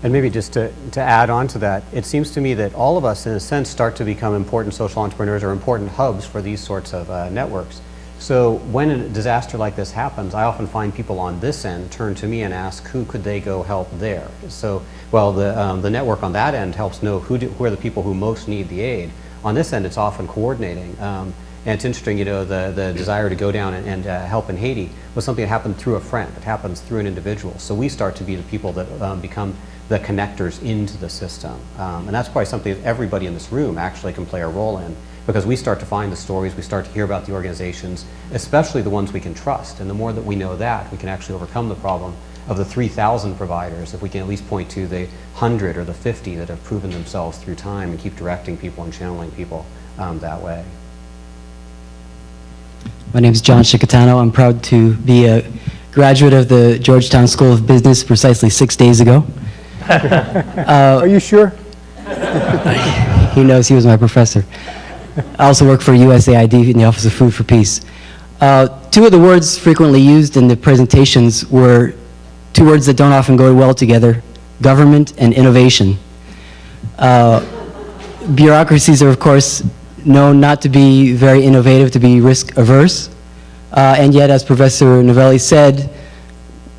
And maybe just to add on to that, it seems to me that all of us, in a sense, start to become important social entrepreneurs or important hubs for these sorts of networks. So when a disaster like this happens, I often find people on this end turn to me and ask who could they go help there. So, well, the network on that end helps know who are the people who most need the aid. On this end, it's often coordinating. And it's interesting, you know, the desire to go down and help in Haiti was something that happened through a friend. It happens through an individual. So we start to be the people that become the connectors into the system. And that's probably something that everybody in this room actually can play a role in, because we start to find the stories, we start to hear about the organizations, especially the ones we can trust. And the more that we know that, we can actually overcome the problem of the 3,000 providers, if we can at least point to the 100 or the 50 that have proven themselves through time and keep directing people and channeling people that way. My name is John Chicatano. I'm proud to be a graduate of the Georgetown School of Business precisely 6 days ago. Are you sure? He knows, he was my professor. I also work for USAID in the Office of Food for Peace. Two of the words frequently used in the presentations were two words that don't often go well together: government and innovation. Bureaucracies are, of course, known not to be very innovative, to be risk averse. And yet, as Professor Novelli said,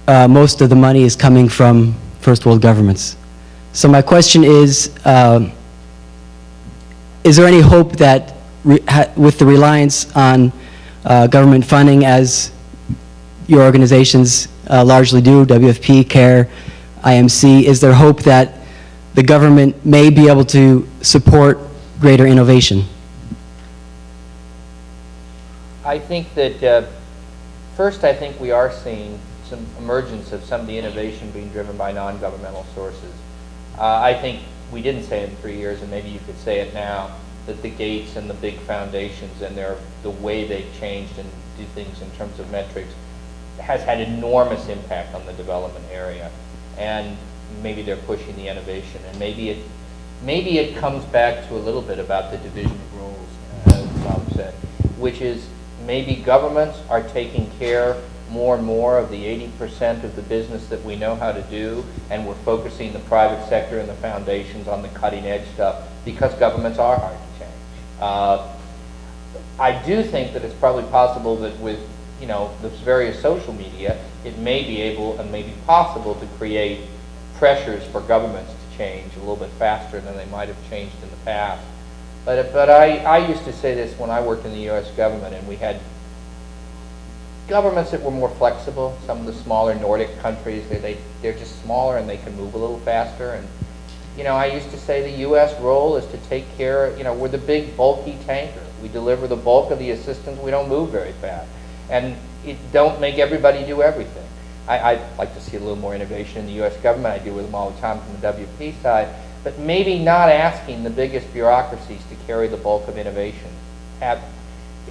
most of the money is coming from first world governments. So my question is there any hope that with the reliance on government funding, as your organizations largely do, WFP, CARE, IMC, is there hope that the government may be able to support greater innovation? I think that, first, I think we are seeing some emergence of some of the innovation being driven by non-governmental sources. I think we didn't say it in 3 years, and maybe you could say it now, that the Gates and the big foundations and the way they've changed and do things in terms of metrics has had enormous impact on the development area. And maybe they're pushing the innovation, and maybe it comes back to a little bit about the division of roles, as Bob said, which is maybe governments are taking care more and more of the 80% of the business that we know how to do, and we're focusing the private sector and the foundations on the cutting edge stuff because governments are hard to change. I do think that it's probably possible that with the various social media, it may be able and may be possible to create pressures for governments to change a little bit faster than they might have changed in the past. But I used to say this when I worked in the U.S. government, and we had governments that were more flexible. Some of the smaller Nordic countries, they're just smaller and they can move a little faster. And I used to say the U.S. role is to take care. We're the big bulky tanker. We deliver the bulk of the assistance. We don't move very fast, and it don't make everybody do everything. I'd like to see a little more innovation in the U.S. government. I deal with them all the time from the WP side, but maybe not asking the biggest bureaucracies to carry the bulk of innovation.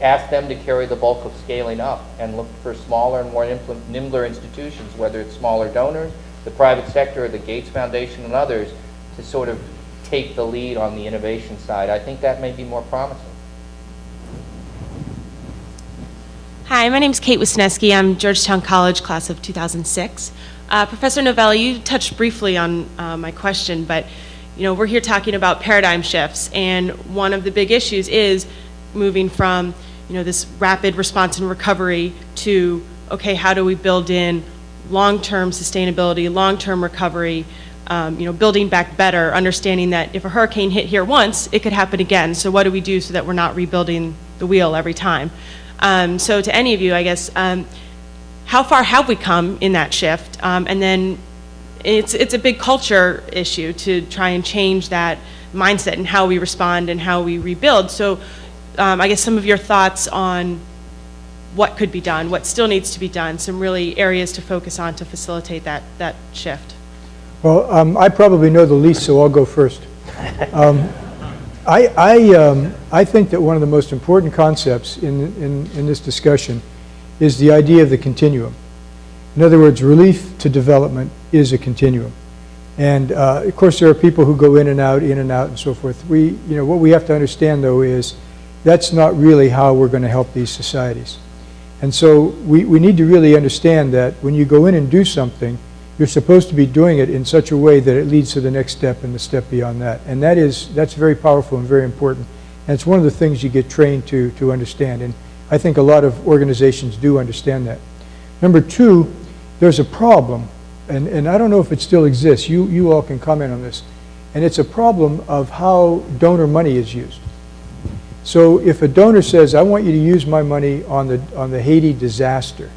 Ask them to carry the bulk of scaling up and look for smaller and more nimbler institutions, whether it's smaller donors, the private sector, or the Gates Foundation and others, to sort of take the lead on the innovation side. I think that may be more promising. Hi, my name is Kate Wisniewski. I'm Georgetown College, class of 2006. Professor Novelli, you touched briefly on my question, but we're here talking about paradigm shifts, and one of the big issues is moving from this rapid response and recovery to, okay, how do we build in long-term sustainability, long-term recovery, building back better, understanding that if a hurricane hit here once, it could happen again. So what do we do so that we're not rebuilding the wheel every time? So to any of you, I guess, how far have we come in that shift? And then it's a big culture issue to try and change that mindset and how we respond and how we rebuild. So I guess some of your thoughts on what could be done, what still needs to be done, some really areas to focus on to facilitate that shift. Well, I probably know the least, so I'll go first. I think that one of the most important concepts in this discussion is the idea of the continuum. In other words, relief to development is a continuum. And of course, there are people who go in and out, and so forth. What we have to understand, though, is that's not really how we're going to help these societies. And so we need to really understand that when you go in and do something, You're supposed to be doing it in such a way that it leads to the next step and the step beyond that. And that's very powerful and very important. And it's one of the things you get trained to understand. And I think a lot of organizations do understand that. Number two, there's a problem, and I don't know if it still exists. You all can comment on this. And it's a problem of how donor money is used. So if a donor says, I want you to use my money on the Haiti disaster,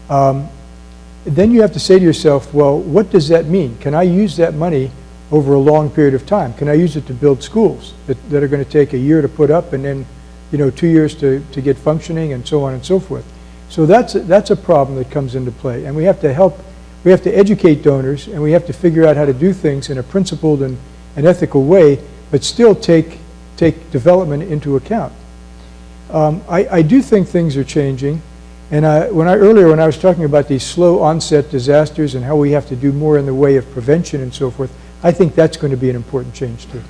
then you have to say to yourself, well, what does that mean? Can I use that money over a long period of time? Can I use it to build schools that are going to take a year to put up and then 2 years to get functioning and so on and so forth? So that's a problem that comes into play. And we have to educate donors, and we have to figure out how to do things in a principled and ethical way, but still take development into account. I do think things are changing. And earlier when I was talking about these slow onset disasters and how we have to do more in the way of prevention and so forth, I think that's going to be an important change too.